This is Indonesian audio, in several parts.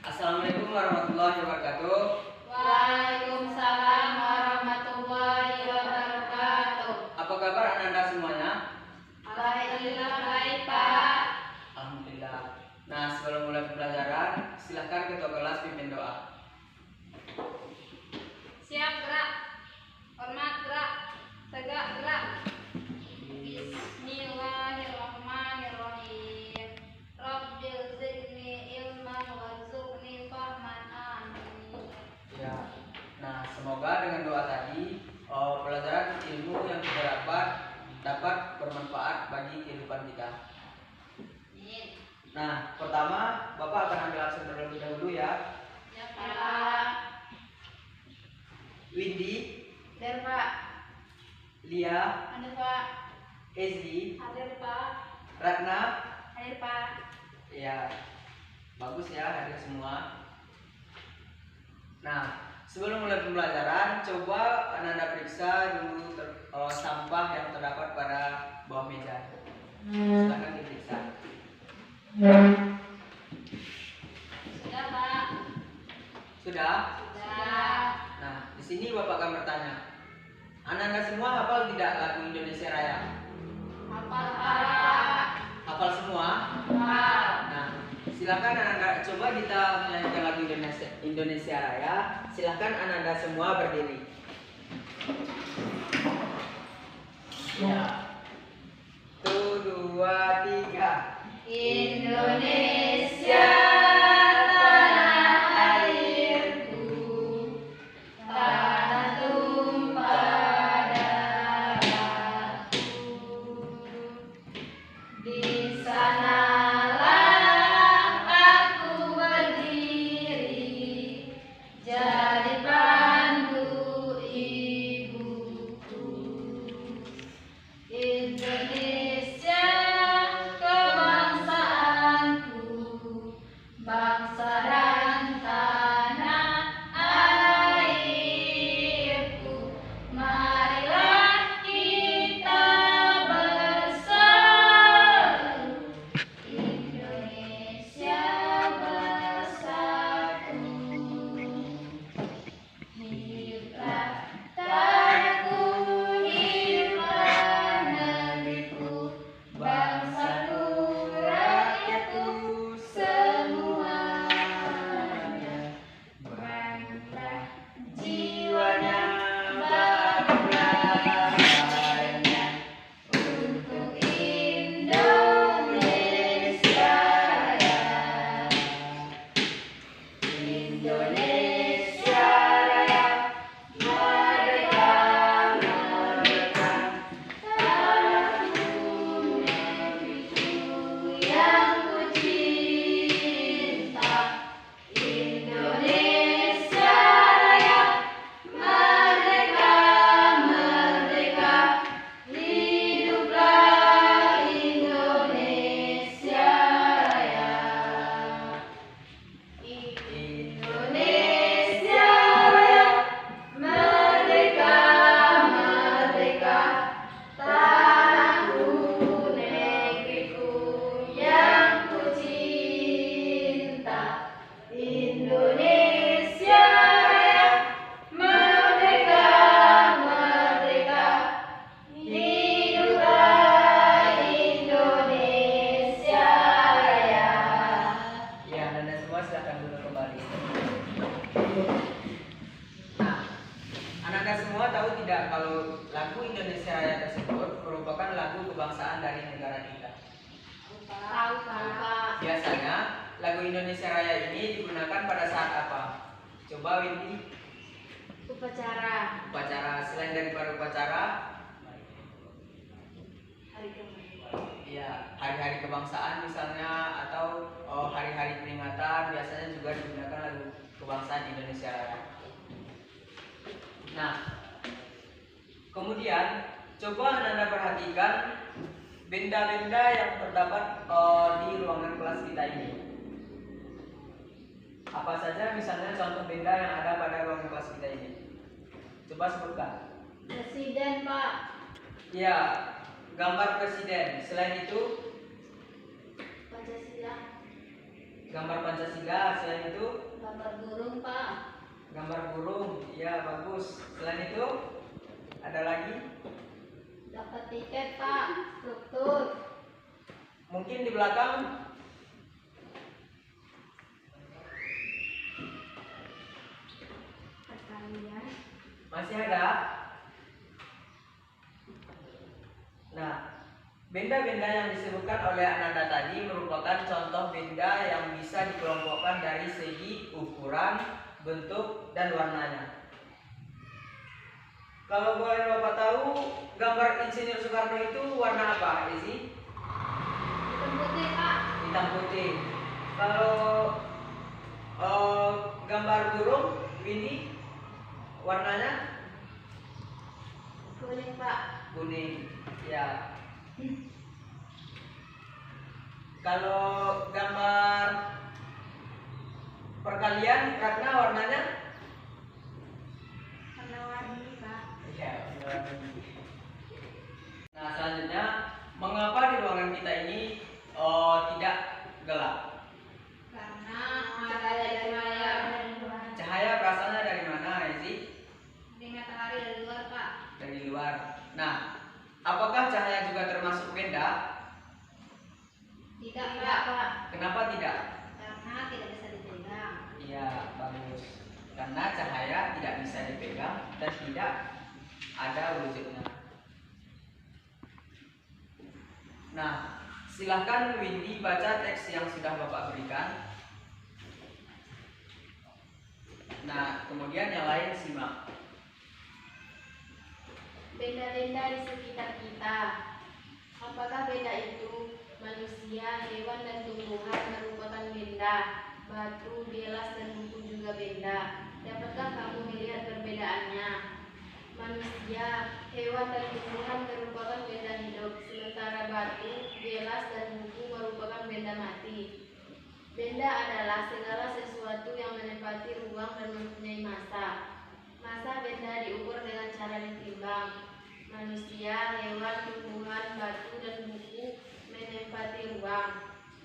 Assalamualaikum warahmatullahi wabarakatuh. Waalaikumsalam warahmatullahi wabarakatuh. Apa kabar Anda semuanya? Alhamdulillah baik, Pak. Alhamdulillah. Nah, sebelum mulai pembelajaran, silahkan ketua kelas pimpin doa. Siap gerak. Hormat gerak. Tegak gerak. Bismillahirrahmanirrahim. Rabbil zidni ilman warzuqni fahman. Amin. Ya. Nah, semoga dengan doa tadi pelajaran ilmu yang kita dapat bermanfaat bagi kehidupan kita. Amin. Nah, pertama Bapak akan ambil absen terlebih dahulu ya. Ya, Pak. Windy, Hadir, Pak. Lia, Hadir, Pak. Ezli, Hadir, Pak. Ratna. Hadir, Pak. Ya, bagus ya hadir semua. Nah, sebelum mulai pembelajaran, coba Anda periksa dulu sampah yang terdapat pada bawah meja. Silakan diperiksa. Sudah, Pak. Sudah? Sudah. Nah, di sini Bapak akan bertanya. Anda semua hafal tidak lagu Indonesia Raya? Hafal, Pak. Hafal semua? Hafal. Nah, silakan Anda coba kita menyanyikan lagu Indonesia Raya. Silakan Anda semua berdiri. Ya. 1, 2, 3. Indonesia tanah airku, tanah tumpah darahku. Di sanalah aku berdiri, jadi pandu ibuku. Indonesia kebangsaanku, bangsa dan tanah airku. Marilah kita bersatu, Indonesia bersatu. Hiduplah tanahku, hiduplah negeriku, bangsaku, rakyatku semuanya. Bangunlah jiwanya, bangunlah rayanya, untuk Indonesia Raya. Indonesia Raya, merdeka, merdeka, tanahku, negeriku yang ku cinta. Indonesia Raya, merdeka, merdeka, hiduplah Indonesia Raya. Indonesia Raya, merdeka, merdeka, tanahku, negeriku yang ku cinta. Indonesia Raya, merdeka, merdeka, hiduplah Indonesia Raya. Ya, Anda semua silakan duduk kembali. Nah, Anda semua tahu tidak kalau lagu Indonesia Raya tersebut merupakan lagu kebangsaan dari negara kita? Tahu, Pak. Biasanya lagu Indonesia Raya ini digunakan pada saat apa? Coba Windy. Upacara Upacara. Selain daripada upacara, hari kemerdekaan. ya hari-hari kebangsaan misalnya, atau hari-hari peringatan biasanya juga digunakan lagu kebangsaan Indonesia Raya. Nah, kemudian coba Anda perhatikan benda-benda yang terdapat di ruangan kelas kita ini. Apa saja misalnya contoh benda yang ada pada ruangan kelas kita ini? Coba sebutkan. Presiden, Pak. Ya, gambar presiden. Selain itu, Pancasila. Gambar Pancasila. Selain itu Gambar burung, Pak. gambar burung. Ya, bagus. Selain itu ada lagi? Dapat tiket, Pak. Struktur. Mungkin di belakang. Perkalian. Masih ada? Nah, benda-benda yang disebutkan oleh Ananda tadi merupakan contoh benda yang bisa dikelompokkan dari segi ukuran, bentuk, dan warnanya. Kalau boleh Bapak tahu, gambar Insinyur Soekarno itu warna apa, Isi? Hitam putih, Pak. Hitam putih. Kalau gambar burung, Windy, warnanya Kuning, Pak. kuning. Ya. Kalau gambar perkalian, Ratna warnanya? Warna-warni, Pak. Iya, warna-warni. Nah, selanjutnya, mengapa di ruangan kita ini tidak gelap? Karena cahaya dari layar dari luar. Cahaya berasalnya dari mana, Ezi? Dari matahari dari luar, Pak. Dari luar. Nah, apakah cahaya juga termasuk benda? Tidak, Pak. Kenapa tidak? Karena tidak bisa dipegang. Iya, bagus. Karena cahaya tidak bisa dipegang dan tidak ada wujudnya. Nah, silahkan Windy baca teks yang sudah Bapak berikan. Nah, kemudian yang lain simak. Benda-benda di sekitar kita. Apakah benda itu manusia, hewan, dan tumbuhan merupakan benda? Batu, gelas, dan buku juga benda. Dapatkah kamu melihat perbedaannya? Manusia, hewan, dan tumbuhan merupakan benda hidup, sementara batu, gelas, dan buku merupakan benda mati. Benda adalah segala sesuatu yang menempati ruang dan mempunyai massa. Massa benda diukur dengan cara ditimbang. Manusia, hewan, tumbuhan, batu, dan buku menempati ruang.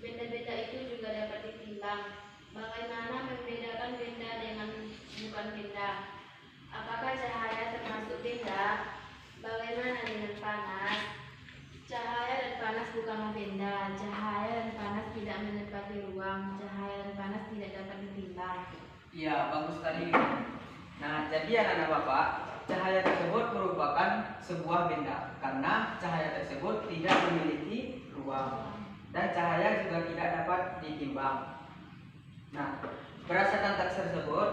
Benda-benda itu juga dapat ditimbang. Bagaimana membedakan benda dengan bukan benda? Apakah cahaya termasuk benda? Bagaimana dengan panas? Cahaya dan panas bukanlah benda. Cahaya dan panas tidak menempati ruang. Cahaya dan panas tidak dapat ditimbang. Iya, bagus tadi. Nah, jadi anak-anak Bapak, cahaya tersebut merupakan sebuah benda karena cahaya tersebut tidak memiliki ruang dan cahaya juga tidak dapat ditimbang. Nah, berdasarkan teks tersebut,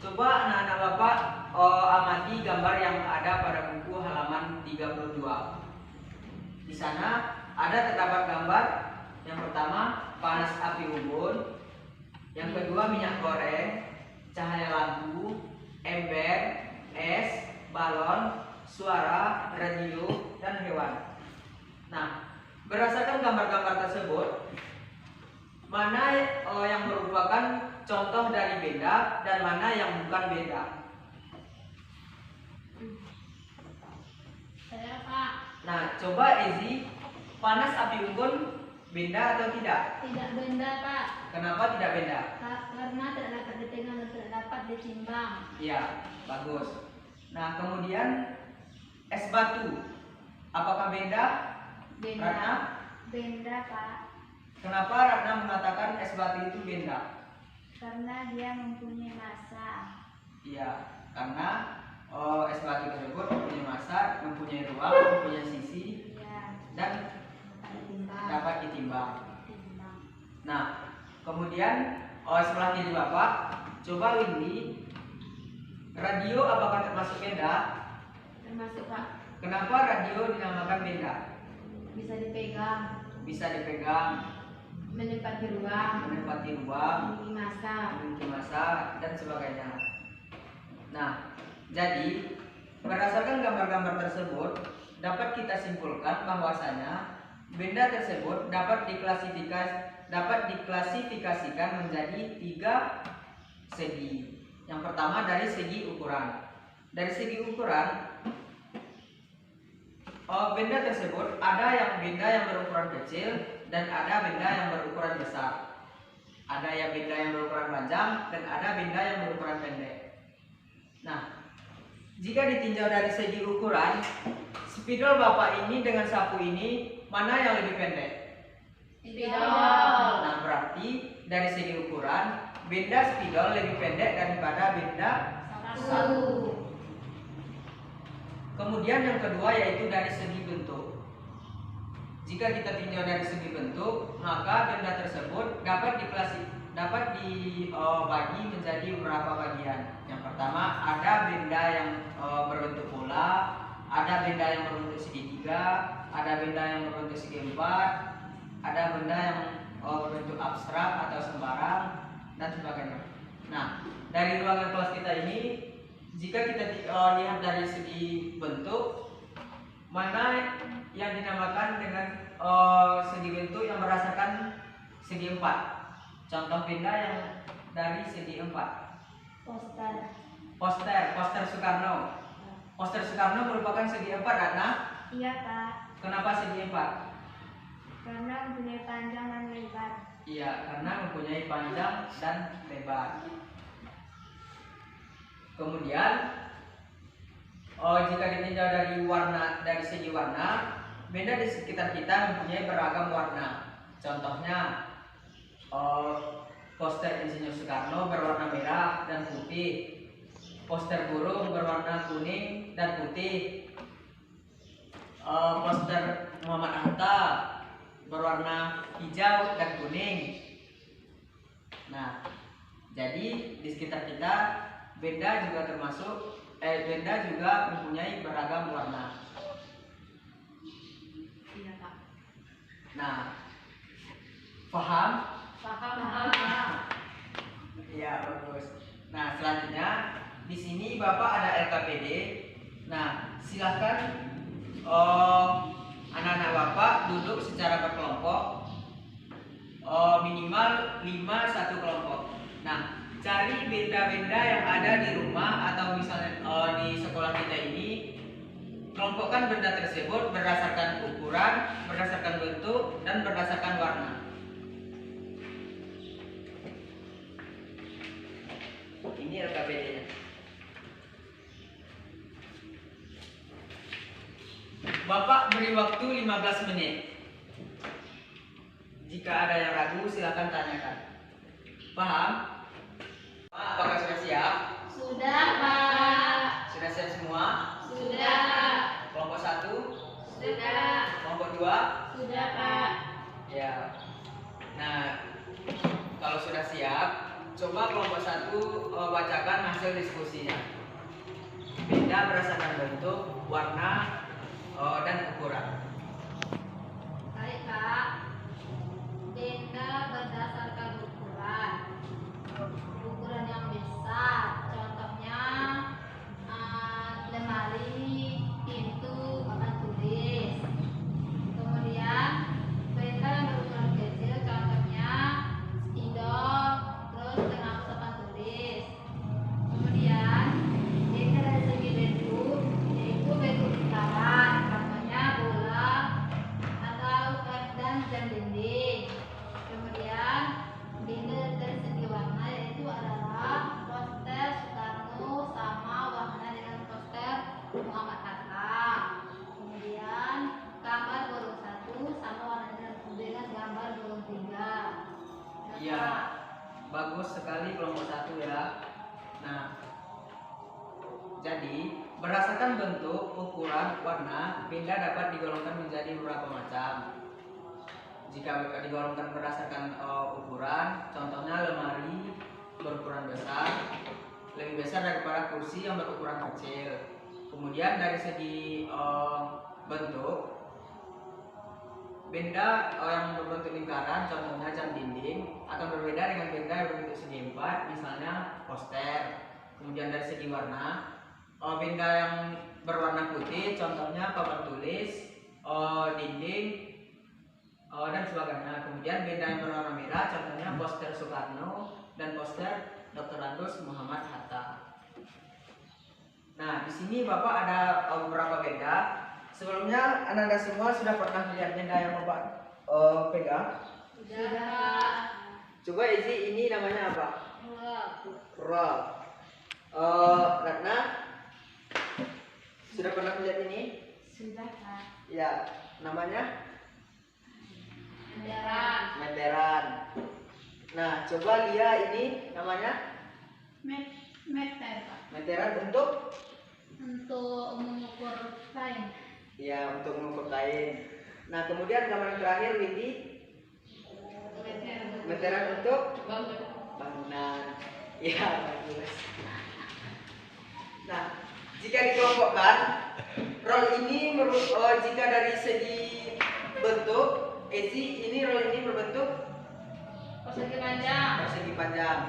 coba anak-anak Bapak amati gambar yang ada pada buku halaman 32. Di sana ada terdapat gambar yang pertama panas api unggun, yang kedua minyak goreng, cahaya lampu, ember, es, balon, suara, radio, dan hewan. Nah, berdasarkan gambar-gambar tersebut, mana yang merupakan contoh dari benda dan mana yang bukan benda? Saya, Pak. Nah, coba Ezi, panas api unggun benda atau tidak? Tidak benda, Pak. Kenapa tidak benda? Karena tidak dapat dipegang dan tidak dapat ditimbang. Iya, bagus. Nah, kemudian es batu, apakah benda? Benda. Ratna? Benda, Pak. Kenapa Ratna mengatakan es batu itu benda? Karena dia mempunyai massa. Iya, karena es batu tersebut mempunyai massa, mempunyai ruang, mempunyai sisi, Iya. dan Dapat ditimbang. dapat ditimbang. Ditimbang. Nah, kemudian setelah diri Bapak, coba Windy, radio apakah termasuk benda? Termasuk, Pak. Kenapa radio dinamakan benda? Bisa dipegang. Bisa dipegang, Menempati ruang. menempati ruang, Memiliki massa. memiliki massa, dan sebagainya. Nah, jadi berdasarkan gambar-gambar tersebut dapat kita simpulkan bahwasanya benda tersebut dapat diklasifikasikan menjadi 3 segi. Yang pertama dari segi ukuran. Dari segi ukuran, benda tersebut ada yang benda yang berukuran kecil dan ada benda yang berukuran besar. Ada yang benda yang berukuran panjang dan ada benda yang berukuran pendek. Nah, jika ditinjau dari segi ukuran, spidol Bapak ini dengan sapu ini mana yang lebih pendek? Spidol. Nah, berarti dari segi ukuran, benda spidol lebih pendek daripada benda sapu. Kemudian yang kedua yaitu dari segi bentuk. Jika kita tinjau dari segi bentuk, maka benda tersebut dapat dibagi menjadi beberapa bagian. Yang pertama, ada benda yang berbentuk bola, ada benda yang berbentuk segitiga, ada benda yang berbentuk segi empat, ada benda yang berbentuk abstrak atau sembarang, dan sebagainya. Nah, dari ruangan kelas kita ini, jika kita lihat dari segi bentuk, mana yang dinamakan dengan segi bentuk yang berdasarkan segi empat. Contoh benda yang dari segi empat. Poster Soekarno. Poster Soekarno merupakan segi empat, Ratna? Iya, Kak. Kenapa segi empat? Karena mempunyai panjang dan lebar. Iya, karena mempunyai panjang dan lebar. Kemudian, jika ditinjau dari segi warna, benda di sekitar kita mempunyai beragam warna. Contohnya, poster Insinyur Soekarno berwarna merah dan putih, poster burung berwarna kuning dan putih, poster Muhammad Hatta berwarna hijau dan kuning. Nah, jadi di sekitar kita benda juga mempunyai beragam warna. Iya, Pak. Nah, paham? Paham. Iya, bagus. Nah, selanjutnya di sini Bapak ada LKPD. Nah, silahkan anak-anak Bapak duduk secara berkelompok, minimal 5 satu kelompok. Nah, cari benda-benda yang ada di rumah atau misalnya di sekolah kita ini. Kelompokkan benda tersebut berdasarkan ukuran, berdasarkan bentuk, dan berdasarkan warna. Ini LKPD-nya. Bapak beri waktu 15 menit. Jika ada yang ragu, silakan tanyakan. Paham? Pak, apakah sudah siap? Sudah, Pak. Sudah siap semua? Sudah. Kelompok 1? Sudah. Kelompok 2? Sudah, Pak. Ya. Nah, kalau sudah siap, coba kelompok 1 bacakan hasil diskusinya. Benda berdasarkan bentuk, warna, dan ukuran. Baik, Kak. Benda berdasarkan ukuran. Ukuran yang besar. Contohnya lemari, pintu, papan tulis. Kemudian benda yang berukuran kecil. Contohnya spidol, terus dengan papan tulis. Kemudian benda dari segi bentuk, yaitu bentuk lingkaran. Contohnya bola atau dan dinding. Kemudian benda dari segi warna yaitu adalah poster Soekarno sama warna dengan poster Muhammad Hatta. Kemudian gambar burung 1 sama warna dengan gambar burung 3. Iya, bagus sekali kelompok 1 ya. Nah, jadi berdasarkan bentuk, ukuran, warna, benda dapat digolongkan menjadi beberapa macam. Jika digolongkan berdasarkan ukuran, contohnya lemari berukuran besar, lebih besar daripada kursi yang berukuran kecil. Kemudian dari segi bentuk, benda yang berbentuk lingkaran, contohnya jam dinding, akan berbeda dengan benda yang berbentuk segi empat, misalnya poster. Kemudian dari segi warna, benda yang berwarna putih, contohnya papan tulis, dinding, dan sebagainya. Kemudian benda yang berwarna merah, contohnya poster Soekarno dan poster Dr. Andos Muhammad Hatta. Nah, di sini Bapak ada beberapa benda. Sebelumnya Anda semua sudah pernah melihat benda yang Bapak pegang? Sudah. Coba Ezi, ini namanya apa? Roll. Ratna, sudah pernah melihat ini? Sudah, Pak. Ya, namanya Meteran. meteran. Nah, coba Lia, ini namanya Meter, Pak. meteran untuk Mengukur kain. ya untuk mengukur kain. Nah, kemudian gambar yang terakhir Windy, meteran untuk bangunan. Ya, bagus. Nah, jika dikelompokkan, roll ini jika dari segi bentuk, ini roll ini berbentuk persegi panjang.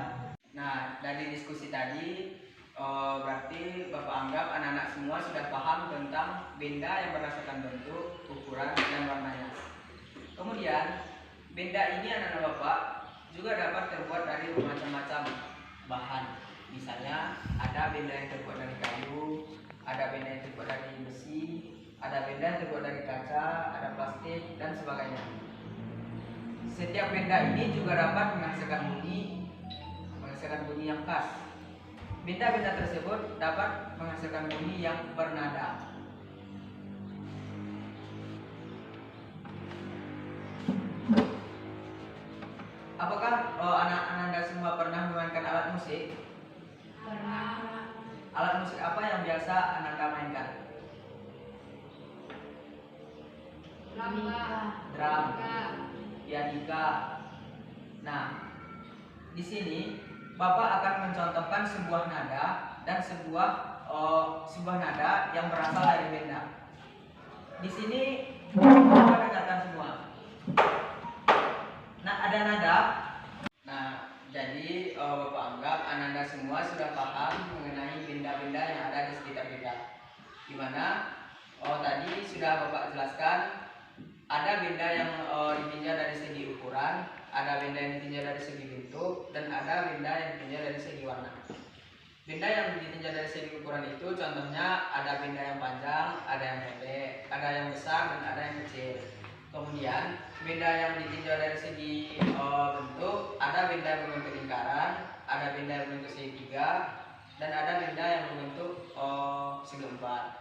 Nah, dari diskusi tadi berarti Bapak anggap anak-anak semua sudah paham tentang benda yang berdasarkan bentuk, ukuran, dan warnanya. Kemudian, benda ini anak-anak Bapak juga dapat terbuat dari macam-macam bahan. Misalnya, ada benda yang terbuat dari kayu, ada benda yang terbuat dari besi, ada benda yang terbuat dari kaca, ada plastik, dan sebagainya. Setiap benda ini juga dapat menghasilkan bunyi yang khas. Benda-benda tersebut dapat menghasilkan bunyi yang bernada. Apakah anak-anak Anda semua pernah memainkan alat musik? Pernah. Alat musik apa yang biasa Anda mainkan? Drum, pianika. Nah, di sini Bapak akan mencontohkan sebuah nada dan sebuah nada yang berasal dari benda. Di sini Bapak dengarkan semua. Nah, ada nada. Nah, jadi Bapak anggap Anda semua sudah paham mengenai benda-benda yang ada di sekitar kita. Di mana tadi sudah Bapak jelaskan ada benda yang ditinjau dari segi ukuran, ada benda yang ditinjau dari segi bentuk, dan ada benda yang ditinjau dari segi warna. Benda yang ditinjau dari segi ukuran itu contohnya ada benda yang panjang, ada yang pendek, ada yang besar, dan ada yang kecil. Kemudian benda yang ditinjau dari segi bentuk, ada benda yang berbentuk lingkaran, ada benda yang berbentuk segitiga, dan ada benda yang berbentuk segi empat.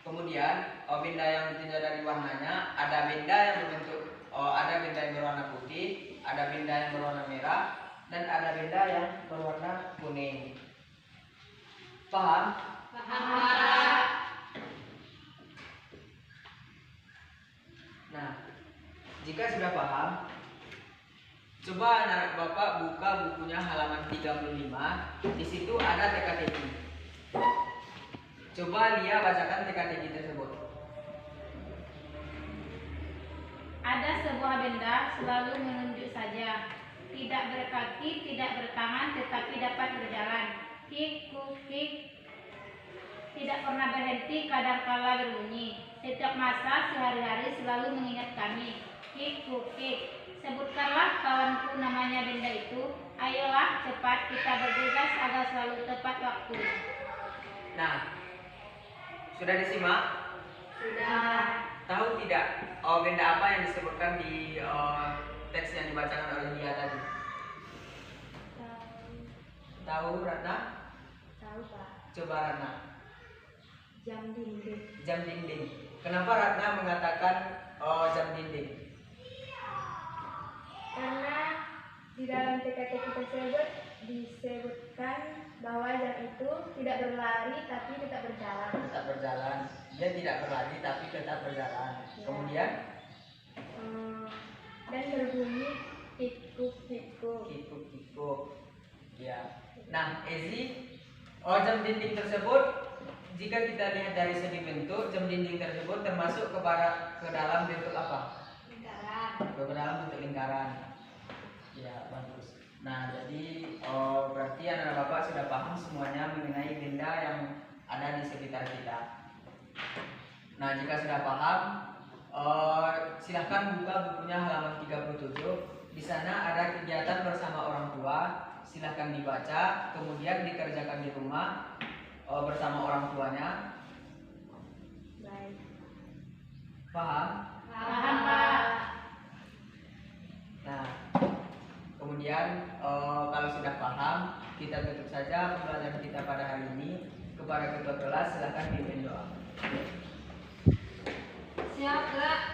Kemudian benda yang ditinjau dari warnanya, ada benda yang berwarna putih, ada benda yang berwarna merah, dan ada benda yang berwarna kuning. Paham? Paham. Nah, jika sudah paham, coba anak Bapak buka bukunya halaman 35. Di situ ada teka-teki. Coba Lia bacakan teka-teki tersebut. Ada sebuah benda selalu menunjuk saja, tidak berkaki, tidak bertangan, tetapi dapat berjalan. Kik, kuk, tidak pernah berhenti, kadangkala berbunyi. Setiap masa sehari-hari selalu mengingat kami. Kik, kuk, sebutkanlah kawanku namanya benda itu. Ayolah cepat kita bergegas agar selalu tepat waktu. Nah, sudah disimak? Sudah. Tahu tidak benda apa yang disebutkan di teks yang dibacakan oleh Lia tadi? Tahu Ratna? Tahu, Pak. Coba Ratna. Jam dinding. Jam dinding. Kenapa Ratna mengatakan jam dinding? Karena di dalam teka-teki tersebut disebutkan bahwa jam itu tidak berlari tapi tetap berjalan. Tetap berjalan. Dia tidak berlari tapi tetap berjalan. Ya. Kemudian Dan berbunyi kikuk kikuk. kikuk kikuk. Ya. Nah, Ezi, jam dinding tersebut jika kita lihat dari segi bentuk, jam dinding tersebut termasuk ke dalam bentuk apa? Lingkaran. Ke dalam bentuk lingkaran. Ya, bagus. Nah, jadi berarti anak Bapak sudah paham semuanya mengenai benda yang ada di sekitar kita. Nah, jika sudah paham, silahkan buka bukunya halaman 37. Di sana ada kegiatan bersama orang tua. Silahkan dibaca, kemudian dikerjakan di rumah bersama orang tuanya. Baik. Paham? Paham, Pak. Nah, Kemudian kalau sudah paham, kita tutup saja pembelajaran kita pada hari ini. Kepada ketua kelas silakan pimpin doa. Siap, Kak.